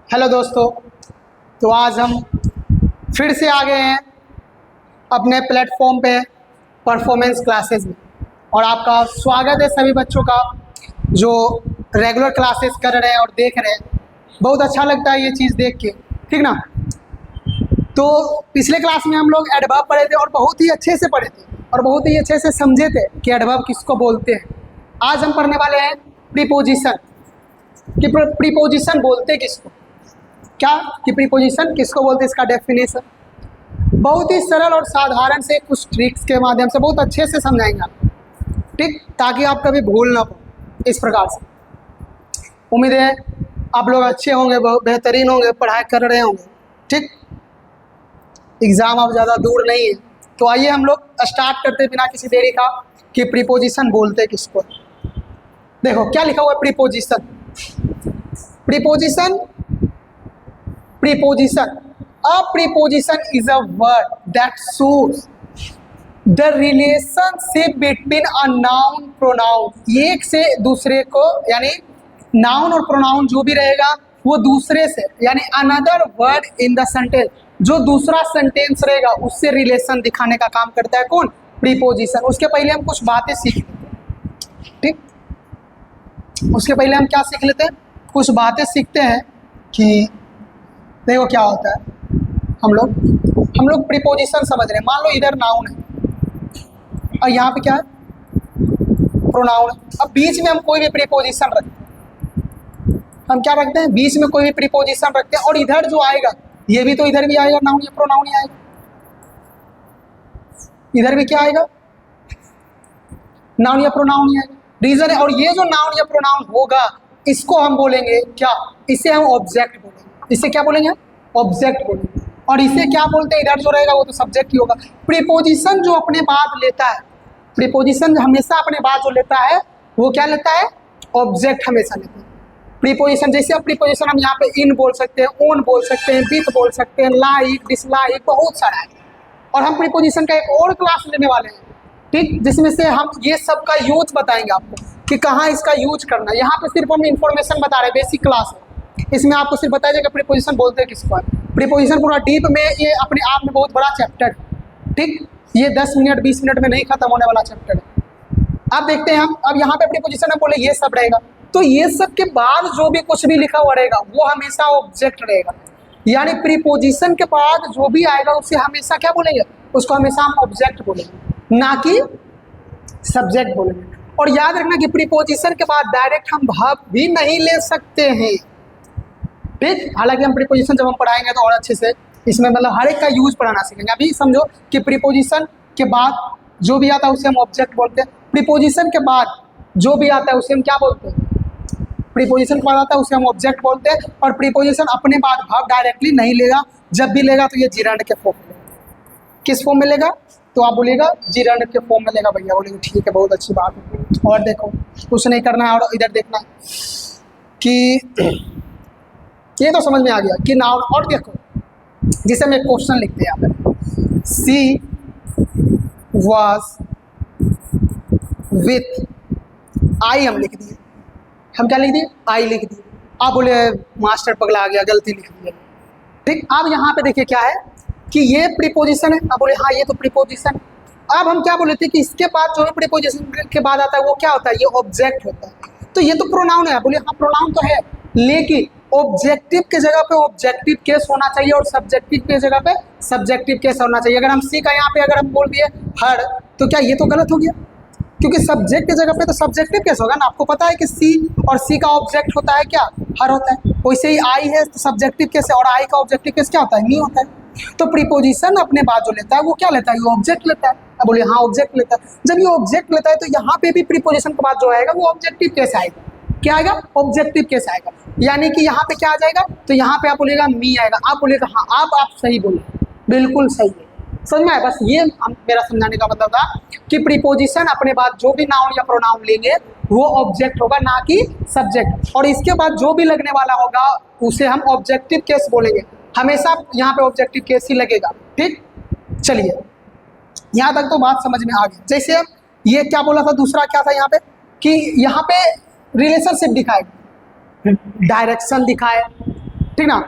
Hello दोस्तों। तो आज हम फिर से आ गए हैं अपने प्लेटफॉर्म पे परफॉर्मेंस क्लासेस में, और आपका स्वागत है सभी बच्चों का जो रेगुलर क्लासेस कर रहे हैं और देख रहे हैं। बहुत अच्छा लगता है ये चीज़ देख के, ठीक ना। तो पिछले क्लास में हम लोग एडवर्ब पढ़े थे और बहुत ही अच्छे से पढ़े थे और बहुत ही अच्छे से समझे थे कि एडवर्ब किसको बोलते हैं। आज हम पढ़ने वाले हैं प्रीपोजिशन कि प्रीपोजिशन बोलते किसको, क्या कि प्रीपोजिशन किसको बोलते हैं, इसका डेफिनेशन बहुत ही सरल और साधारण से कुछ ट्रिक्स के माध्यम से बहुत अच्छे से समझाएंगे आप, ठीक, ताकि आप कभी भूल ना पाओ। इस प्रकार से उम्मीद है आप लोग अच्छे होंगे, बहुत बेहतरीन होंगे, पढ़ाई कर रहे होंगे, ठीक। एग्ज़ाम अब ज़्यादा दूर नहीं है, तो आइए हम लोग स्टार्ट करते बिना किसी देरी का कि प्रीपोजिशन बोलते किसको। देखो क्या लिखा हुआ है preposition. Preposition Preposition. A preposition is a word that shows the relationship between a noun pronoun. एक से दूसरे को, यानी नाउन और प्रोनाउन जो भी रहेगा वो दूसरे से, यानी another word in the sentence, जो दूसरा सेंटेंस रहेगा उससे रिलेशन दिखाने का काम करता है कौन, प्रीपोजिशन। उसके पहले हम कुछ बातें सीख लेते हैं, ठीक। उसके पहले हम क्या सीख लेते हैं, कुछ बातें सीखते हैं कि देखो क्या होता है। हम लोग प्रीपोजिशन समझ रहे हैं। मान लो इधर नाउन है और यहाँ पे क्या है, प्रोनाउन है। अब बीच में हम कोई भी प्रीपोजिशन रखते हैं, हम क्या रखते हैं, बीच में कोई भी प्रीपोजिशन रखते हैं, और इधर जो आएगा ये भी तो इधर भी आएगा, नाउन या प्रोनाउन ही आएगा। इधर भी क्या आएगा, नाउन या प्रोनाउन ही आएगा। रीजन है, और ये जो नाउन या प्रोनाउन होगा इसको हम बोलेंगे क्या, इसे हम ऑब्जेक्ट बोलेंगे। इसे क्या बोलेंगे, ऑब्जेक्ट बोलेंगे। और इसे क्या बोलते हैं, इधर जो रहेगा वो तो सब्जेक्ट ही होगा। प्रीपोजिशन जो अपने बाद लेता है, प्रीपोजिशन हमेशा अपने बाद जो लेता है वो क्या लेता है, ऑब्जेक्ट हमेशा लेता है। प्रीपोजिशन जैसे अब प्रीपोजिशन हम यहाँ पे इन बोल सकते हैं, ओन बोल सकते हैं, विथ बोल सकते हैं, लाइक, डिसलाइक, बहुत सारा है। और हम प्रीपोजिशन का एक और क्लास लेने वाले हैं, ठीक, जिसमें से हम ये सब का यूज बताएंगे आपको कि कहाँ इसका यूज करना है। यहाँ पे सिर्फ हम इंफॉर्मेशन बता रहे हैं, बेसिक क्लास है। इसमें आपको सिर्फ बताया जाएगा प्रीपोजिशन बोलते हैं किसको। प्रीपोजिशन पूरा डीप में ये अपने आप में बहुत बड़ा चैप्टर है, ठीक। ये 10 मिनट 20 मिनट में नहीं खत्म होने वाला चैप्टर है। अब देखते हैं हम, अब यहाँ पे प्रीपोजिशन हम बोले ये सब रहेगा, तो ये सब के बाद जो भी कुछ भी लिखा हुआ रहेगा वो हमेशा ऑब्जेक्ट रहेगा। यानी प्रीपोजिशन के बाद जो भी आएगा उसे हमेशा क्या बोलेंगे, उसको हमेशा हम ऑब्जेक्ट बोलेंगे, ना कि सब्जेक्ट बोलेंगे। और याद रखना कि प्रीपोजिशन के बाद डायरेक्ट हम वर्ब भी नहीं ले सकते हैं, ठीक। हालांकि हम प्रीपोजिशन जब हम पढ़ाएंगे तो और अच्छे से इसमें मतलब हर एक का यूज पढ़ाना सीखेंगे। अभी समझो कि प्रीपोजिशन के बाद जो भी आता है उसे हम ऑब्जेक्ट बोलते हैं। प्रीपोजिशन के बाद जो भी आता है उसे हम क्या बोलते हैं, प्रीपोजिशन के बाद आता है उसे हम ऑब्जेक्ट बोलते हैं। और प्रीपोजिशन अपने बाद वर्ब डायरेक्टली नहीं लेगा, जब भी लेगा तो ये जिरंड के फॉर्म में लेगा। किस फॉर्म में लेगा, तो आप बोलिएगा जिरंड के फॉर्म में लेगा। भैया बोलेंगे ठीक है, बहुत अच्छी बात है। और देखो कुछ नहीं करना है, और इधर देखना है कि ये तो समझ में आ गया कि नाउन। और देखो जिसे हम एक क्वेश्चन लिखते हैं यहाँ पे, सी वॉज विथ आई, हम लिख दिए। हम क्या लिख दिए, आई लिख दिए। आप बोले मास्टर पगला आ गया, गलती लिख दिया, ठीक। अब यहाँ पे देखिए क्या है कि ये प्रीपोजिशन है। अब बोले हाँ ये तो प्रीपोजिशन। अब हम क्या बोले थे कि इसके बाद जो है प्रीपोजिशन के बाद आता है वो क्या होता है, ये ऑब्जेक्ट होता है। तो ये तो प्रोनाउन है। बोले हाँ प्रोनाउन तो है, लेकिन ऑब्जेक्टिव के जगह पे ऑब्जेक्टिव केस होना चाहिए और सब्जेक्टिव के जगह पे सब्जेक्टिव केस होना चाहिए। अगर हम सी का यहाँ पे अगर हम बोल दिए हर, तो क्या ये तो गलत हो गया, क्योंकि सब्जेक्ट की जगह पे तो सब्जेक्टिव केस होगा ना। आपको पता है कि सी, और सी का ऑब्जेक्ट होता है क्या, हर होता है। वैसे ही आई है तो सब्जेक्टिव केस है, और आई का ऑब्जेक्टिव केस क्या होता है, नहीं होता है। तो प्रीपोजिशन अपने बाद जो लेता है वो क्या लेता है, ये ऑब्जेक्ट लेता है। अब बोलिए हाँ ऑब्जेक्ट लेता है। जब ये ऑब्जेक्ट लेता है तो यहाँ पे भी प्रीपोजिशन के बाद जो आएगा वो ऑब्जेक्टिव केस आएगा। क्या आएगा, ऑब्जेक्टिव केस आएगा। यानी कि यहाँ पे क्या आ जाएगा, तो यहाँ पे आप बोलिएगा मी आएगा। आप बोलिएगा हाँ, आप सही बोले, बिल्कुल सही है। समझ में आया। बस ये मेरा समझाने का मतलब था कि प्रीपोजिशन अपने बाद जो भी नाउन या प्रोनाउन लेंगे वो ऑब्जेक्ट होगा, ना कि सब्जेक्ट। और इसके बाद जो भी लगने वाला होगा उसे हम ऑब्जेक्टिव केस बोलेंगे। हमेशा यहाँ पे ऑब्जेक्टिव केस ही लगेगा, ठीक। चलिए यहाँ तक तो बात समझ में आ गई। जैसे ये क्या बोला था, दूसरा क्या था यहाँ पे, कि यहाँ पे रिलेशनशिप दिखाए, डायरेक्शन दिखाए, ठीक ना,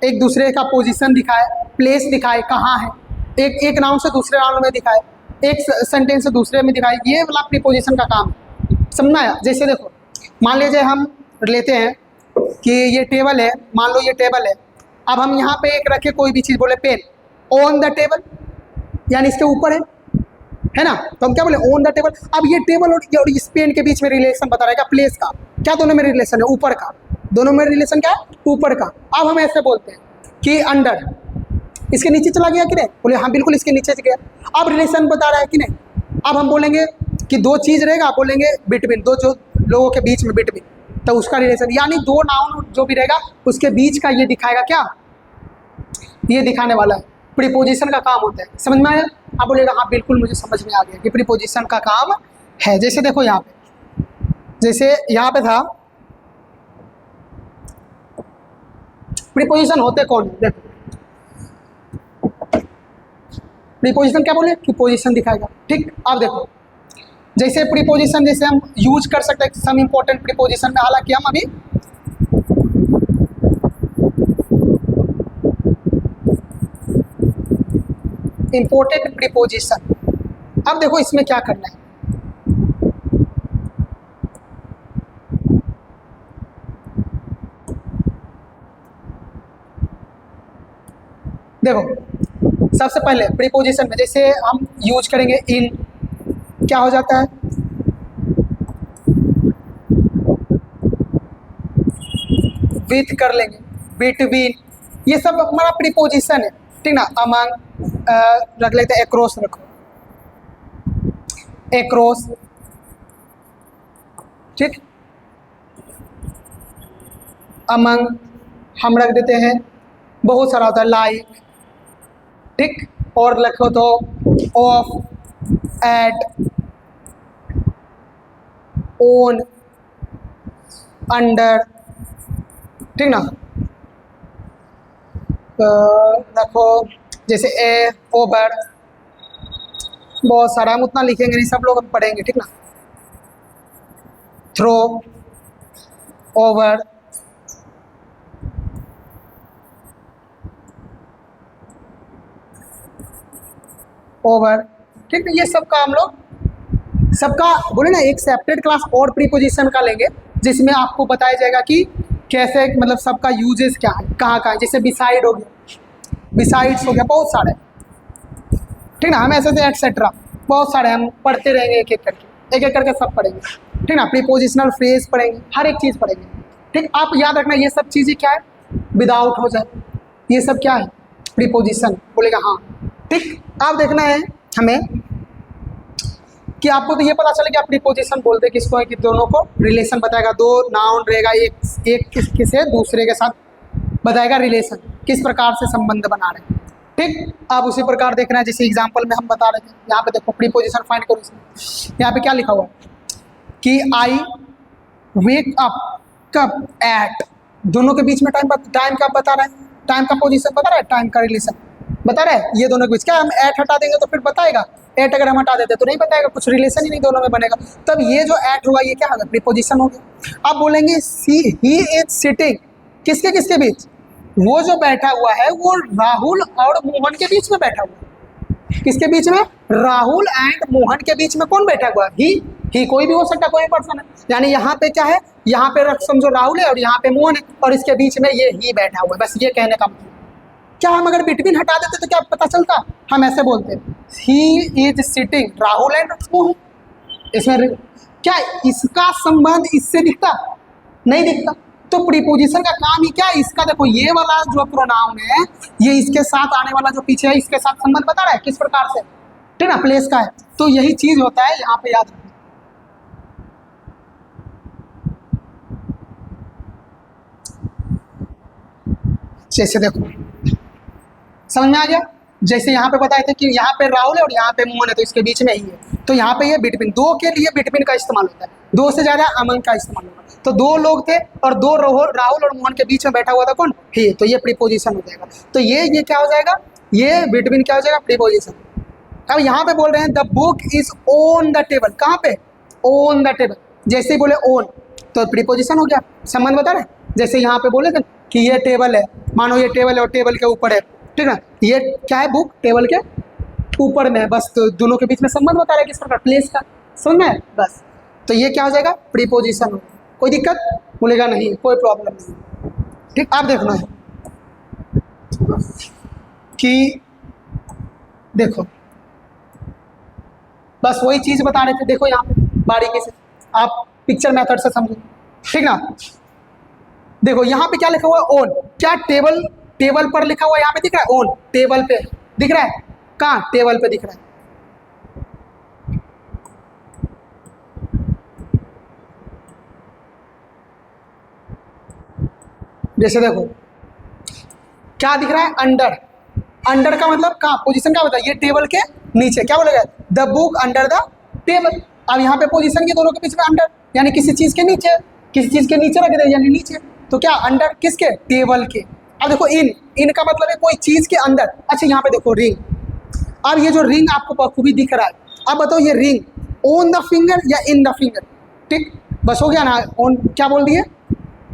एक दूसरे का पोजीशन दिखाए, प्लेस दिखाए, कहाँ है, एक नाउन से दूसरे नाउन में दिखाए, एक सेंटेंस से दूसरे में दिखाए, ये वाला प्रीपोजिशन का काम है। समझना आया? जैसे देखो, मान लीजिए हम लेते हैं कि ये टेबल है, मान लो ये टेबल है, अब हम यहाँ पे एक रखे कोई भी चीज़, बोले पेन, ऑन द टेबल, यानी इसके ऊपर है ना, तो हम क्या बोले, ऑन द टेबल। अब ये टेबल और इस पेन के बीच में रिलेशन बता रहा है क्या, प्लेस का, क्या दोनों में रिलेशन है, ऊपर का, दोनों में रिलेशन क्या है, ऊपर का। अब हम ऐसे बोलते हैं कि अंडर, इसके नीचे चला गया कि नहीं, बोले हाँ बिल्कुल इसके नीचे गया। अब रिलेशन बता रहा है कि नहीं, अब हम बोलेंगे कि दो चीज़ रहेगा, आप बोलेंगे बिटवीन, दो जो लोगों के बीच में बिटवीन, तो उसका रिलेशन, यानी दो नाउन जो भी रहेगा उसके बीच का ये दिखाएगा क्या, ये दिखाने वाला है। प्रीपोजिशन का काम होता है। समझ में आया? आप बोलेगा हाँ बिल्कुल मुझे समझ में आ गया कि प्रीपोजिशन का काम है। जैसे देखो यहाँ पे, जैसे यहाँ पे था, प्रीपोजिशन होते कौन है, देखो प्रीपोजिशन क्या बोले कि पोजीशन दिखाएगा। ठीक, अब देखो जैसे प्रीपोजिशन जैसे हम यूज कर सकते हैं सम इंपॉर्टेंट प्रीपोजिशन में, हालांकि हम अभी इंपॉर्टेंट प्रीपोजिशन, अब देखो इसमें क्या करना है, देखो सबसे पहले प्रीपोजिशन में जैसे हम यूज करेंगे इन, क्या हो जाता है, विथ कर लेंगे, बिटवीन, ये सब हमारा प्रीपोजिशन है। ठीक ना, अमंग रख लेते हैं, एक्रॉस रखो, एक्रॉस, ठीक, अमंग हम रख देते हैं, बहुत सारा होता है, लाइक, ठीक, और लिखो तो ऑफ, एट, ओन, अंडर, ठीक ना, रखो जैसे ए, ओवर, बहुत सारा, हम उतना लिखेंगे नहीं, सब लोग हम पढ़ेंगे। ठीक ना, थ्रो, ओवर, ओवर, ठीक है, ये सब का हम लोग सबका बोले ना एक सेपरेट क्लास और प्रीपोजिशन का लेंगे, जिसमें आपको बताया जाएगा कि कैसे, मतलब सबका यूजेस क्या है, कहाँ कहाँ, जैसे बिसाइड हो गया, बिसाइड्स हो गया, बहुत सारे, ठीक ना, हम ऐसे से एक्सेट्रा बहुत सारे हम पढ़ते रहेंगे, एक एक करके सब पढ़ेंगे। ठीक ना, प्रीपोजिशनल फ्रेज पढ़ेंगे, हर एक चीज़ पढ़ेंगे। ठीक, आप याद रखना ये सब चीज़ें क्या है, विदाउट हो जाए, ये सब क्या है, प्रीपोजिशन, बोलेगा हाँ। ठीक, आप देखना है हमें कि आपको तो ये पता चले कि आप प्रीपोजिशन बोलते किसको है, कि दोनों को रिलेशन बताएगा, दो नाउन रहेगा, एक किसके से दूसरे के साथ बताएगा रिलेशन, किस प्रकार से संबंध बना रहे हैं। ठीक, आप उसी प्रकार देखना है, जैसे एग्जांपल में हम बता रहे थे, यहाँ पे देखो प्रीपोजिशन फाइंड करो, इसमें यहाँ पे क्या लिखा हुआ है कि आई वेक अप, कब, एट, दोनों के बीच में टाइम का बता रहा है, टाइम का पोजीशन बता रहा है, टाइम का रिलेशन बता रहा है, ये दोनों के बीच। क्या हम एट हटा देंगे तो फिर बताएगा, एट अगर हम हटा देते तो नहीं बताएगा, कुछ रिलेशन ही नहीं दोनों में बनेगा। तब ये जो एट होगा ये क्या होगा, प्रीपोजिशन हो गया। अब बोलेंगे सी ही इज सिटिंग, किसके किसके बीच, वो जो बैठा हुआ है वो राहुल और मोहन के बीच में बैठा हुआ है। किसके बीच में, राहुल एंड मोहन के बीच में कौन बैठा हुआ है, ही कोई भी हो सकता है, कोई पर्सन है, यानी यहाँ पे क्या है, यहाँ पे रख समझो राहुल है और यहाँ पे मोहन है, और इसके बीच में ये ही बैठा हुआ है, बस ये कहने का मतलब। क्या हम अगर बिटवीन हटा देते तो क्या पता चलता, हम ऐसे बोलते he is sitting Rahul and Mohan, इसमें क्या इसका संबंध इससे दिखता, नहीं दिखता। तो प्रीपोजिशन का काम ही क्या है इसका, देखो ये वाला जो प्रोनाउन है ये इसके साथ आने वाला जो पीछे है इसके साथ संबंध बता रहा है किस प्रकार से, ठीक ना, प्लेस का है। तो यही चीज होता है यहाँ पे, याद रखना। जैसे देखो समझ में आ गया, जैसे यहाँ पे बताए थे कि यहाँ पे राहुल है और यहाँ पे मोहन है, तो इसके बीच में ही है, तो यहाँ पे ये बिटवीन, दो के लिए बिटवीन का इस्तेमाल होता है, दो से ज्यादा अमंग का इस्तेमाल होगा। तो दो लोग थे और दो राहुल और मोहन के बीच में बैठा हुआ था कौन, ही, तो ये प्रीपोजिशन हो जाएगा। तो ये क्या हो जाएगा, ये बिटवीन क्या हो जाएगा, प्रीपोजिशन। अब यहाँ पे बोल रहे हैं the book is on the table, कहाँ पे, ऑन द टेबल, जैसे ही बोले ऑन तो प्रीपोजिशन हो गया, संबंध बता रहे हैं। जैसे यहाँ पे बोले थे कि ये टेबल है, मानो ये टेबल है और टेबल के ऊपर है, ठीक है, ये क्या है, बुक टेबल के ऊपर में है, बस तो दोनों के बीच में संबंध बता रहा है किस प्रकार, प्लेस का, समझ में, बस। तो ये क्या हो जाएगा, प्रीपोजिशन हो, कोई दिक्कत, बोलेगा नहीं, कोई प्रॉब्लम नहीं, ठीक। आप देखना है कि देखो बस वही चीज़ बता रहे थे, देखो यहाँ पे बारीकी से आप पिक्चर मेथड से समझो, ठीक ना। देखो यहाँ पे क्या लिखा हुआ है, ओन, क्या टेबल, टेबल पर लिखा हुआ है, यहाँ पे दिख रहा है ओन, टेबल पे दिख रहा है, कहाँ, टेबल पे दिख रहा है। जैसे देखो क्या दिख रहा है, अंडर, अंडर का मतलब कहाँ, पोजीशन क्या होता है, ये टेबल के नीचे, क्या बोलेगा, the book under the table. अब यहाँ पे पोजीशन के दोनों के बीच में अंडर, यानी किसी चीज़ के नीचे, किसी चीज़ के नीचे रख दे, यानी नीचे, तो क्या अंडर किसके, टेबल के। अब देखो इन, इन का मतलब है कोई चीज़ के अंदर। अच्छा यहाँ पे देखो रिंग, अब ये जो रिंग आपको बखूबी दिख रहा है, अब बताओ ये रिंग ऑन द फिंगर या इन द फिंगर, ठीक, बस हो गया ना, ऑन क्या बोल दिए,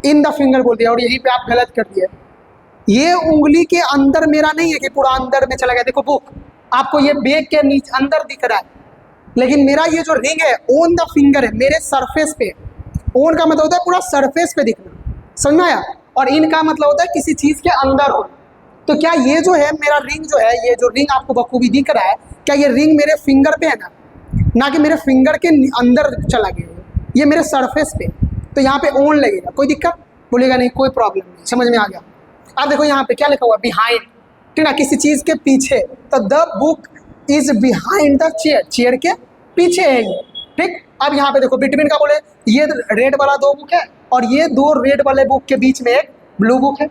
इन द फिंगर बोल दिया, और यहीं पे आप गलत कर दिए, ये उंगली के अंदर मेरा नहीं है कि पूरा अंदर में चला गया। देखो बुक आपको ये बैग के नीचे अंदर दिख रहा है, लेकिन मेरा ये जो रिंग है ऑन द फिंगर है, मेरे सरफेस पे, ऑन का मतलब होता है पूरा सरफेस पे दिखना, समझ में आया, और इन का मतलब होता है किसी चीज़ के अंदर हो। तो क्या ये जो है मेरा रिंग जो है, ये जो रिंग आपको बखूबी दिख रहा है, क्या ये रिंग मेरे फिंगर पे है ना कि मेरे फिंगर के अंदर चला गया, ये मेरे सरफेस पे, तो यहाँ पे ऑन लगेगा, कोई दिक्कत, बोलेगा नहीं, कोई प्रॉब्लम नहीं, समझ में आ गया। अब देखो यहाँ पे क्या लिखा हुआ, बिहाइंड, ठीक ना, किसी चीज़ के पीछे, तो the book is behind the chair, chair के पीछे है ये, ठीक। अब यहाँ पे देखो बिटवीन का बोले, ये रेड वाला दो बुक है और ये दो रेड वाले बुक के बीच में एक ब्लू बुक है,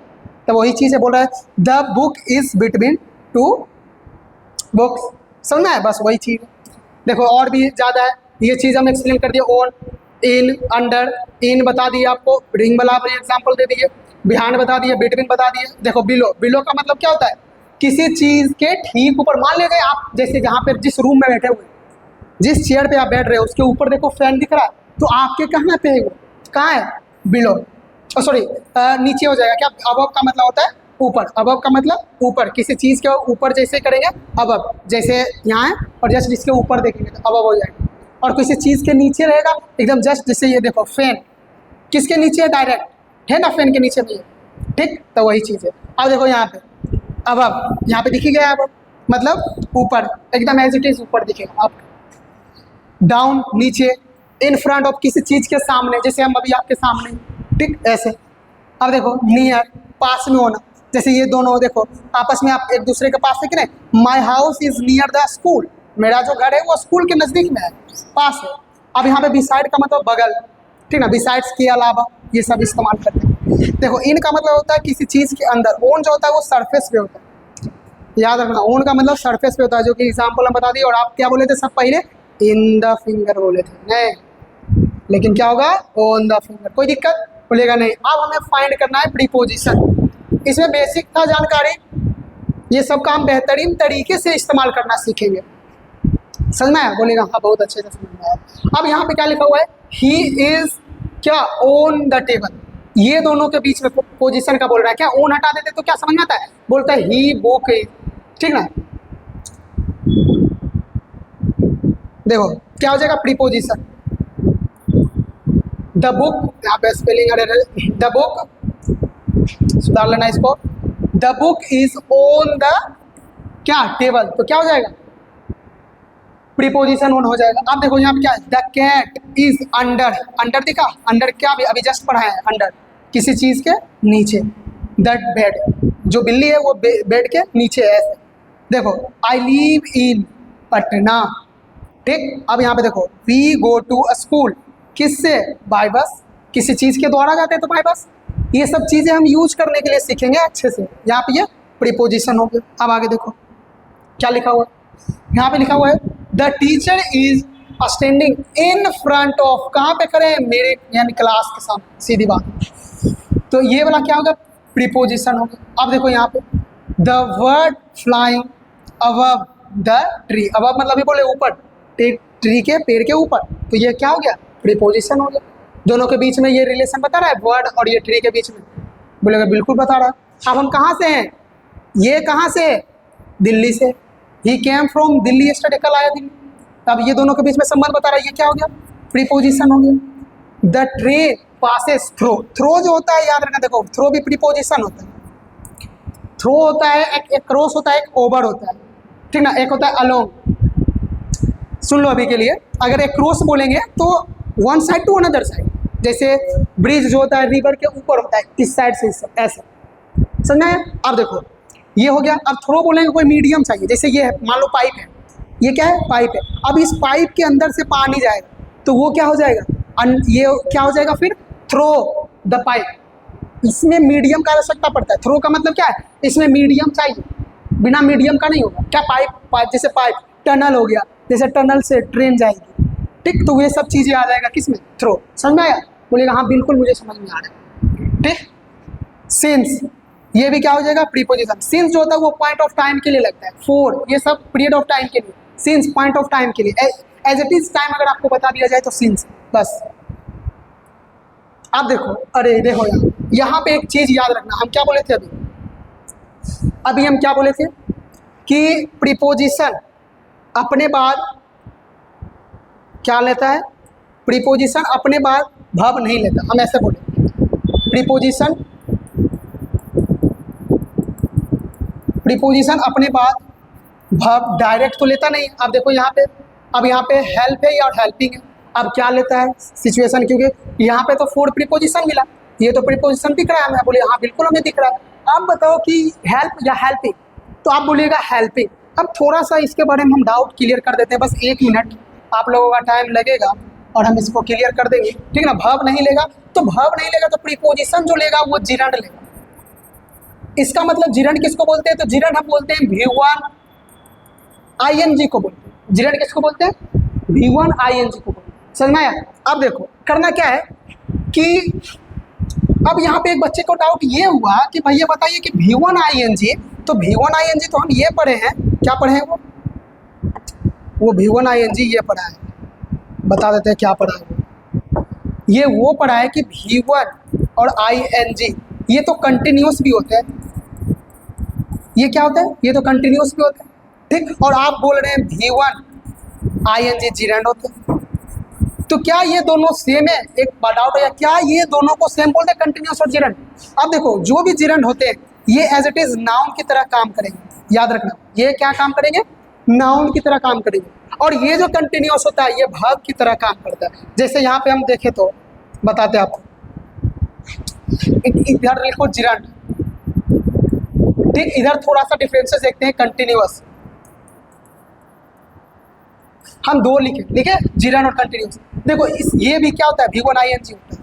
तो वही चीज़ है, बोल रहा है the book is between two books, समझना है, बस वही चीज़ है। देखो और भी ज़्यादा है, ये चीज़ हम एक्सप्लेन कर दिए, ऑन, इन, अंडर, इन बता दिए आपको, रिंग वाला एग्जाम्पल दे दिए, बिहाइंड बता दिए, बिटवीन बता दिए। देखो बिलो, बिलो का मतलब क्या होता है, किसी चीज़ के ठीक ऊपर, मान लीजिए आप जैसे जहाँ पर जिस रूम में बैठे हुए, जिस चेयर पे आप बैठ रहे हो उसके ऊपर देखो फैन दिख रहा है, तो आपके कहाँ पे है वो, कहाँ है, बिलो, सॉरी नीचे हो जाएगा, क्या, अबव का मतलब होता है ऊपर, अबव का मतलब ऊपर, किसी चीज़ के ऊपर जैसे करेंगे अबव, जैसे यहाँ है और जस्ट इसके ऊपर देखेंगे तो अबव हो जाएगा, और किसी चीज़ के नीचे रहेगा एकदम जस्ट, जैसे ये देखो फैन किसके नीचे है, डायरेक्ट है ना, फैन के नीचे भी है, ठीक, तो वही चीज़ है। अब देखो यहाँ पे अबव, यहाँ पे दिखी गया अबव मतलब ऊपर, एकदम एज इट इज ऊपर दिखेगा, आप डाउन नीचे, इन फ्रंट ऑफ किसी चीज़ के सामने, जैसे हम अभी आपके सामने, ठीक, ऐसे। अब देखो नियर, पास में होना, जैसे ये दोनों देखो आपस में आप एक दूसरे के पास है कि नहीं, my house is near the school, मेरा जो घर है वो स्कूल के नज़दीक में है, पास है। अब यहाँ पे बिसाइड का मतलब बगल, ठीक ना, बिसाइड्स के अलावा, ये सब इस्तेमाल करते हैं। देखो इन का मतलब होता है किसी चीज़ के अंदर, ओन जो होता है वो सरफेस पे होता है, याद रखना, ओन का मतलब सरफेस पे होता है, जो कि एग्जाम्पल हम बता दिए। और आप क्या बोले थे सब पहले, इन द फिंगर बोले थे, नहीं, लेकिन क्या होगा, ऑन द फिंगर, कोई दिक्कत, बोलेगा नहीं। अब हमें फाइंड करना है प्रीपोजिशन, इसमें बेसिक था जानकारी, ये सब काम बेहतरीन तरीके से इस्तेमाल करना सीखेंगे, समझ में आया, बोलेगा हाँ बहुत अच्छे से समझ में आया। अब यहाँ पे क्या लिखा हुआ है, ही इज क्या, ऑन द टेबल, ये दोनों के बीच में पोजीशन का बोल रहा है, क्या ऑन हटा देते तो क्या समझ में आता है, बोलता है ही बुक इज, ठीक ना। देखो क्या हो जाएगा, प्रीपोजिशन, द बुक, यहाँ पे स्पेलिंग एरर, द बुक, सुधार लेना इसको, the book is on the क्या, टेबल, तो क्या हो जाएगा, प्रीपोजिशन ऑन हो जाएगा। अब देखो यहाँ पे क्या है, the cat is under, under दिखा, अंडर क्या, अभी जस्ट पढ़ा है, अंडर किसी चीज़ के नीचे, द बेड, जो बिल्ली है वो बेड के नीचे है, ऐसे। देखो आई लिव इन पटना, ठीक। अब यहाँ पे देखो we go to a school, किससे, बाय बस, किसी चीज़ के द्वारा जाते हैं तो बाय बस। ये सब चीज़ें हम यूज करने के लिए सीखेंगे अच्छे से। यहाँ पे ये प्रीपोजिशन हो गया। अब आगे देखो क्या लिखा हुआ है, यहाँ पे लिखा हुआ है the teacher is standing in front of, कहाँ पे करें, मेरे यानी क्लास के सामने, सीधी बात। तो ये वाला क्या होगा, प्रीपोजिशन होगा। अब देखो यहाँ पे the word flying above the tree, above मतलब ये बोले ऊपर, ट्री के पेड़ के ऊपर, तो ये क्या हो गया, प्रीपोजिशन हो गया। दोनों के बीच में ये रिलेशन बता रहा है, वर्ड और ये ट्री के बीच में, बोलेगा बिल्कुल बता रहा। अब हम कहाँ से हैं, ये कहाँ से है, दिल्ली से। ही केम फ्रॉम दिल्ली स्टडी, कल आया दिल्ली। अब ये दोनों के बीच में संबंध बता रहा है, ये क्या हो गया, प्रीपोजिशन हो गया। The train passes through, through जो होता है याद रखना, देखो थ्रो भी प्रीपोजिशन होता है। थ्रो होता है एक क्रॉस होता है, एक ओवर होता है, ठीक ना, एक होता है अलोंग। सुन लो अभी के लिए, अगर एक क्रॉस बोलेंगे तो one side to another side, जैसे ब्रिज जो होता है रिवर के ऊपर होता है, इस साइड से इस ऐसे, समझ में। अब देखो ये हो गया। अब थ्रो बोलेंगे कोई मीडियम चाहिए, जैसे ये है, मान लो पाइप है, ये क्या है, पाइप है। अब इस पाइप के अंदर से पानी जाएगा तो वो क्या हो जाएगा, ये क्या हो जाएगा फिर, थ्रो द पाइप। इसमें मीडियम का आवश्यकता पड़ता है। थ्रो का मतलब क्या है, इसमें मीडियम चाहिए, बिना मीडियम का नहीं होगा। क्या पाइप जैसे पाइप, टनल हो गया, जैसे टनल से ट्रेन जाएगी, ठीक, तो ये सब चीज़ें आ जाएगा किसमें, थ्रो। समझ में आया, बोलेगा हाँ बिल्कुल मुझे समझ में आ रहा है, ठीक। सिंस, ये भी क्या हो जाएगा, प्रीपोजिशन। सिंस जो होता है वो पॉइंट ऑफ टाइम के लिए लगता है, फॉर ये सब पीरियड ऑफ टाइम के लिए, सिंस पॉइंट ऑफ टाइम के लिए, एज इट इज टाइम अगर आपको बता दिया जाए तो सिंस, बस। अब देखो, अरे देखो यहाँ पे एक चीज याद रखना, हम क्या बोले थे अभी हम क्या बोले थे कि प्रीपोजिशन अपने बाद क्या लेता है, प्रीपोजिशन अपने बाद वर्ब नहीं लेता। हम ऐसे बोले, प्रीपोजिशन अपने बाद वर्ब डायरेक्ट तो लेता नहीं। अब देखो यहाँ पे, अब यहाँ पे हेल्प है या हेल्पिंग है, अब क्या लेता है, सिचुएशन, क्योंकि यहाँ पे तो फोर प्रीपोजिशन मिला, ये तो प्रीपोजिशन दिख रहा है हमें, बोले हाँ बिल्कुल हमें दिख रहा है। अब बताओ कि हेल्प या हेल्पिंग, तो आप बोलिएगा हेल्पिंग। अब थोड़ा सा इसके बारे में हम डाउट क्लियर कर देते हैं, बस 1 मिनट आप लोगों का टाइम लगेगा और हम इसको क्लियर कर देंगे, ठीक है ना। वर्ब नहीं लेगा तो प्रीपोजिशन जो लेगा वो जिरंड लेगा। इसका मतलब जिरंड किसको बोलते हैं, तो जिरंड हम बोलते हैं V1 ING को बोलते हैं। जिरंड किसको बोलते हैं, V1 ING को बोलते हैं। समझ में आया। अब देखो करना क्या है कि अब यहाँ पे एक बच्चे को डाउट ये हुआ कि भैया बताइए कि V1 ING, तो V1 ING तो हम ये पढ़े हैं, क्या पढ़े हैं वो V1 ING ये पढ़ा है, बता देते हैं क्या पढ़ा है। ये वो पढ़ा है कि V1 और ING ये तो कंटिन्यूस भी होते हैं। ये क्या होता है, ये तो कंटिन्यूस भी होते हैं, ठीक। और आप बोल रहे हैं V1 ING जिरंड होते हैं, तो क्या ये दोनों सेम है, एक डाउट है, क्या ये दोनों को सेम बोलते हैं, कंटिन्यूस और जिरंड। अब देखो जो भी जिरंड होते हैं ये एज इट इज नाउन की तरह काम करेंगे, याद रखना, ये क्या काम करेंगे, नाउन की तरह काम करेंगे। और ये जो कंटिन्यूस होता है ये वर्ब की तरह काम करता है। जैसे यहाँ पे हम देखें तो बताते हैं आपको, इधर लिखो जिरंड, ठीक, इधर थोड़ा सा डिफरेंसेस देखते हैं, कंटिन्यूअस हम दो लिखे जिरंड और कंटिन्यूअस। देखो ये भी क्या होता है, V1 ING होता है,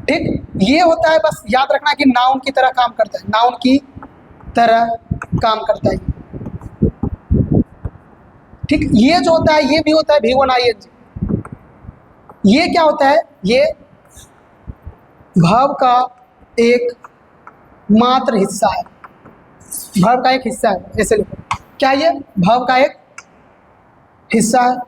ठीक। ये होता है, बस याद रखना कि नाउन की तरह काम करता है, नाउन की तरह काम करता है, ठीक। ये जो होता है ये भी होता है V1 ING। ये क्या होता है, ये वर्ब का एक मात्र हिस्सा है, वर्ब का एक हिस्सा है, ऐसे लिखो, क्या ये वर्ब का एक हिस्सा है,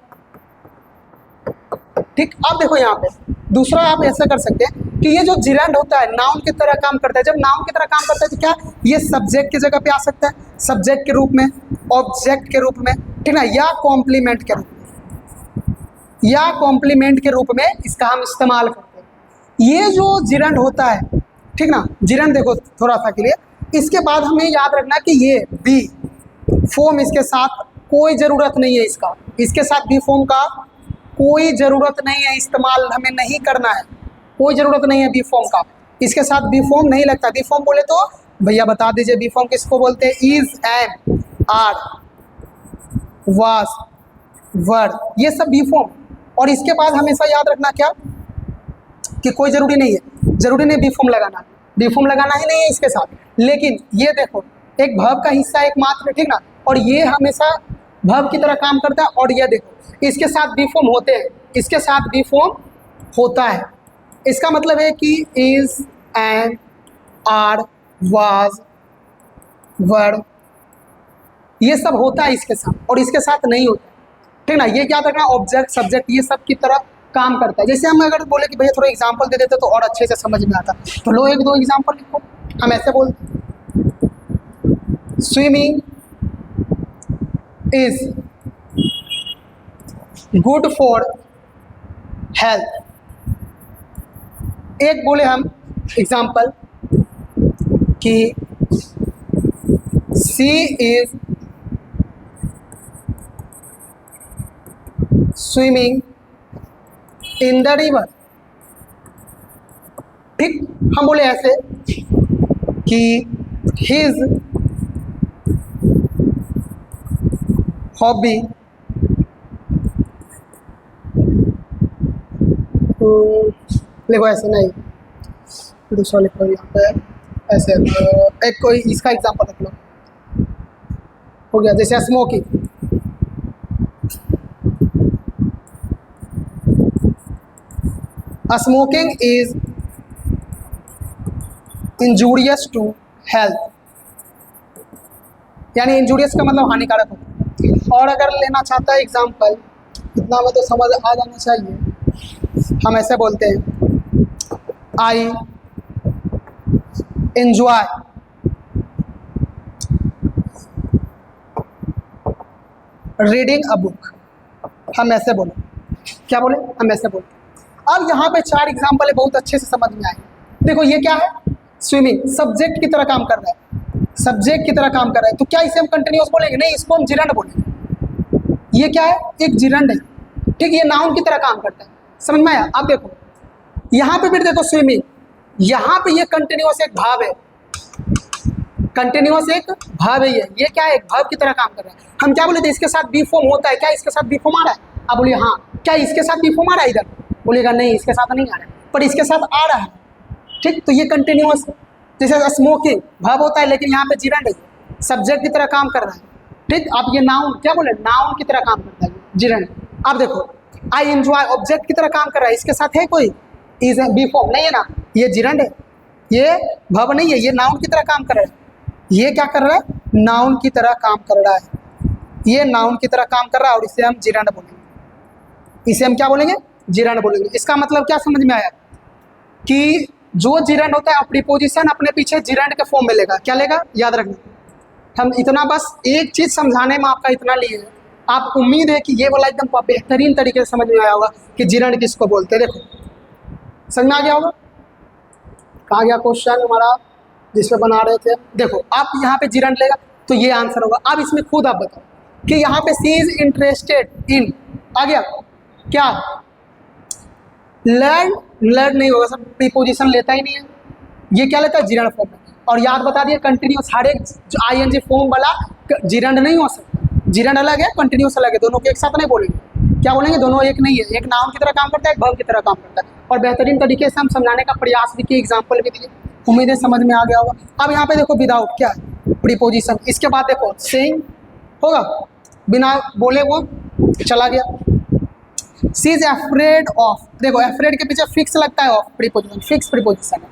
ठीक। अब देखो यहाँ पे दूसरा आप ऐसा कर सकते हैं कि ये जो जिरंड होता है नाउन की तरह काम करता है। जब नाउन की तरह काम करता है तो क्या ये सब्जेक्ट की जगह पे आ सकता है, सब्जेक्ट के रूप में, ऑब्जेक्ट के रूप में, ठीक ना, या कॉम्प्लीमेंट के रूप में, या कॉम्प्लीमेंट के रूप में इसका हम इस्तेमाल करते हैं। ये जो जिरंड होता है, ठीक ना, जिरंड देखो थोड़ा सा के लिए, इसके बाद हमें याद रखना कि ये बी फॉर्म इसके साथ कोई ज़रूरत नहीं है, इसके साथ बी फॉर्म का कोई ज़रूरत नहीं है, इस्तेमाल हमें नहीं करना है, कोई ज़रूरत नहीं है बी फॉर्म का, इसके साथ बी फॉर्म नहीं लगता। बी फॉर्म बोले तो भैया बता दीजिए बी फॉर्म किसको बोलते हैं, इज, एम, आर, वाज, वर, ये सब बी फॉर्म। और इसके बाद हमेशा याद रखना क्या कि कोई ज़रूरी नहीं है, ज़रूरी नहीं बी फॉर्म लगाना, बी फॉर्म लगाना ही नहीं है इसके साथ, लेकिन ये देखो एक वर्ब का हिस्सा एक मात्र, ठीक ना, और ये हमेशा वर्ब की तरह काम करता है। और ये देखो इसके साथ बी फॉर्म होते हैं, इसके साथ बी फॉर्म होता है, इसका मतलब है कि इज, एम, आर, वाज, वर, ये सब होता है इसके साथ और इसके साथ नहीं होता, ठीक ना। ये क्या रखना, ऑब्जेक्ट, सब्जेक्ट, ये सब की तरह काम करता है। जैसे हम अगर बोले कि भैया थोड़ा एग्जांपल दे देते तो और अच्छे से समझ में आता, तो लो एक दो एग्जांपल लिखो। हम ऐसे बोलते, swimming is good for health. एक बोले हम एग्जांपल कि she is swimming in the river. ठीक, हम बोले ऐसे कि हिज हॉबी देखो ऐसे नहीं, दूसरा लिखो यहाँ पे ऐसे। एक कोई इसका एग्जांपल रख लो, हो गया जैसे smoking. Smoking is injurious to health, यानी इंजूरियस का मतलब हानिकारक होता है। और अगर लेना चाहता है एग्जांपल, इतना में तो समझ आ जाना चाहिए। हम ऐसे बोलते हैं, I enjoy reading a book. हम ऐसे बोले, क्या बोले, हम ऐसे बोले। अब यहाँ पे 4 एग्जाम्पल है, बहुत अच्छे से समझ में आए। देखो ये क्या है, स्विमिंग सब्जेक्ट की तरह काम कर रहा है, सब्जेक्ट की तरह काम कर रहा है, तो क्या इसे हम कंटिन्यूअस बोलेंगे? नहीं, इसको हम जिरंड बोलेंगे। ये क्या है, एक जिरंड है। ठीक, ये नाउन की तरह काम करता है। समझ में आया? अब देखो यहाँ पे फिर देखो स्विमिंग, यहाँ पे ये कंटिन्यूअस एक भाव है, कंटिन्यूअस एक भाव है। ये क्या है, एक भाव की तरह काम कर रहा है। हम क्या बोले थे, इसके साथ बी फॉर्म होता है, क्या इसके साथ बी फॉर्म आ रहा है? आप बोलिए हाँ। क्या इसके साथ बी फॉर्म आ रहा है इधर? बोलिएगा नहीं, इसके साथ नहीं आ रहा है, पर इसके साथ आ रहा है। ठीक, तो ये कंटिन्यूअस है। जैसे स्मोकिंग भाव होता है, लेकिन यहाँ पे जिरंड है, सब्जेक्ट की तरह काम कर रहा है। ठीक, आप ये नाउन क्या बोले, नाउन की तरह काम करता है जिरंड। अब देखो आई एंजॉय ऑब्जेक्ट की तरह काम कर रहा है, इसके साथ है कोई इज बी फॉर्म नहीं है ना, ये जिरंड है, ये भव नहीं है, ये नाउन की तरह काम कर रहा है। ये क्या कर रहा है, नाउन की तरह काम कर रहा है, ये नाउन की तरह काम कर रहा है, और इसे हम जिरंड बोलेंगे। इसे हम क्या बोलेंगे, जिरंड बोलेंगे। इसका मतलब क्या समझ में आया कि जो जिरंड होता है प्रीपोजिशन अपने पीछे जिरंड के फॉर्म में लेगा। क्या लेगा, याद रखना। हम इतना बस एक चीज समझाने में आपका इतना लिए है, आप उम्मीद है कि ये वाला एकदम बेहतरीन तरीके से समझ में आया होगा कि जिरंड किसको बोलते हैं। देखो समझ में आ गया होगा। कहाँ गया क्वेश्चन हमारा जिसमें बना रहे थे? देखो आप यहाँ पे जिरंड लेगा तो ये आंसर होगा। अब इसमें खुद आप बताओ कि यहाँ पे सी इज इंटरेस्टेड इन आ गया क्या, लर्न, लर्न नहीं होगा, सब प्रीपोजिशन लेता ही नहीं है। ये क्या लेता है, जिरंड फॉर्म में। और याद बता दिया कंटिन्यूस, हर एक आईएनजी फॉर्म वाला जिरंड नहीं हो सकता। जिरंड अलग है, कंटिन्यूस अलग है, दोनों के एक साथ नहीं बोलेंगे। क्या बोलेंगे, दोनों एक नहीं है, एक नाउन की तरह काम करता है, एक वर्ब की तरह काम करता है। और बेहतरीन तरीके से हम समझाने का प्रयास भी किए, एग्जाम्पल भी दिए, उम्मीद है समझ में आ गया होगा। अब यहाँ पे देखो विदाउट क्या है, प्रीपोजिशन। इसके बाद देखो सेइंग होगा, बिना बोले वो चला गया। सी इज अफ्रेड ऑफ, देखो अफ्रेड के पीछे फिक्स लगता है ऑफ, प्रीपोजिशन फिक्स प्रीपोजिशन है,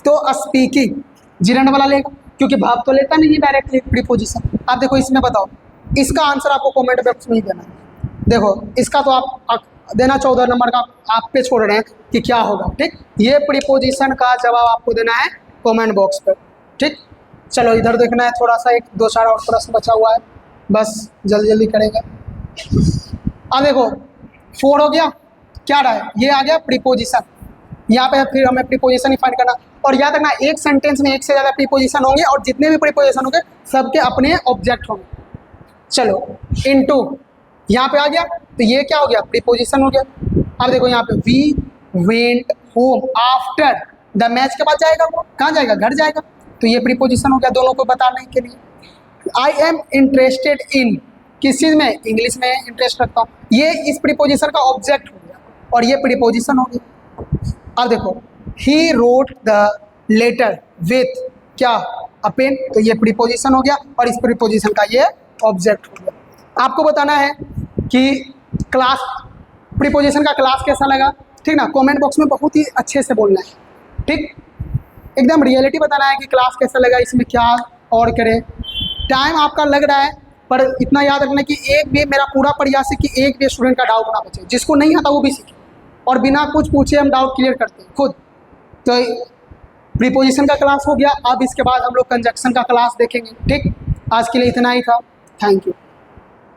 तो स्पीकिंग जिरंड वाला लेगा, क्योंकि भाव तो लेता नहीं है डायरेक्टली प्रीपोजिशन। आप देखो इसमें बताओ, इसका आंसर आपको कमेंट बॉक्स में ही देना है। देखो इसका तो आप देना 14 नंबर का आप पे छोड़ रहे हैं कि क्या होगा। ठीक, ये प्रीपोजिशन का जवाब आपको देना है कमेंट बॉक्स पर। ठीक, चलो इधर देखना है, थोड़ा सा एक 2-4 और प्रश्न बचा हुआ है, बस जल्दी जल्दी करेंगे। अब देखो 4 हो गया, क्या रहा है, ये आ गया प्रीपोजिशन। यहाँ पे फिर हमें प्रीपोजिशन ही फाइंड करना, और याद रखना एक सेंटेंस में एक से ज़्यादा प्रीपोजिशन होंगे, और जितने भी प्रीपोजिशन होंगे सबके अपने ऑब्जेक्ट होंगे। चलो इनटू यहाँ पे आ गया, तो ये क्या हो गया, प्रीपोजिशन हो गया। अब देखो यहाँ पे we went home after the match के बाद जाएगा, वो कहाँ जाएगा, घर जाएगा, तो ये प्रीपोजिशन हो गया दोनों को बताने के लिए। आई एम इंटरेस्टेड इन, किस चीज़ में, इंग्लिश में इंटरेस्ट रखता हूँ, ये इस प्रीपोजिशन का ऑब्जेक्ट हो गया, और ये प्रीपोजिशन हो गया। अब देखो he wrote the letter with क्या, अ पेन, तो ये प्रीपोजिशन हो गया, और इस प्रीपोजिशन का ये ऑब्जेक्ट हो गया। आपको बताना है कि क्लास, प्रीपोजिशन का क्लास कैसा लगा, ठीक ना, कमेंट बॉक्स में बहुत ही अच्छे से बोलना है। ठीक, एकदम रियलिटी बताना है कि क्लास कैसा लगा, इसमें क्या और करें। टाइम आपका लग रहा है, पर इतना याद रखना कि एक भी, मेरा पूरा प्रयास है कि एक भी स्टूडेंट का डाउट ना बचे, जिसको नहीं आता वो भी सीखे। और बिना कुछ पूछे हम डाउट क्लियर करते हैं खुद। तो प्रीपोजिशन का क्लास हो गया, अब इसके बाद हम लोग कंजक्शन का क्लास देखेंगे। ठीक, आज के लिए इतना ही था। Thank you.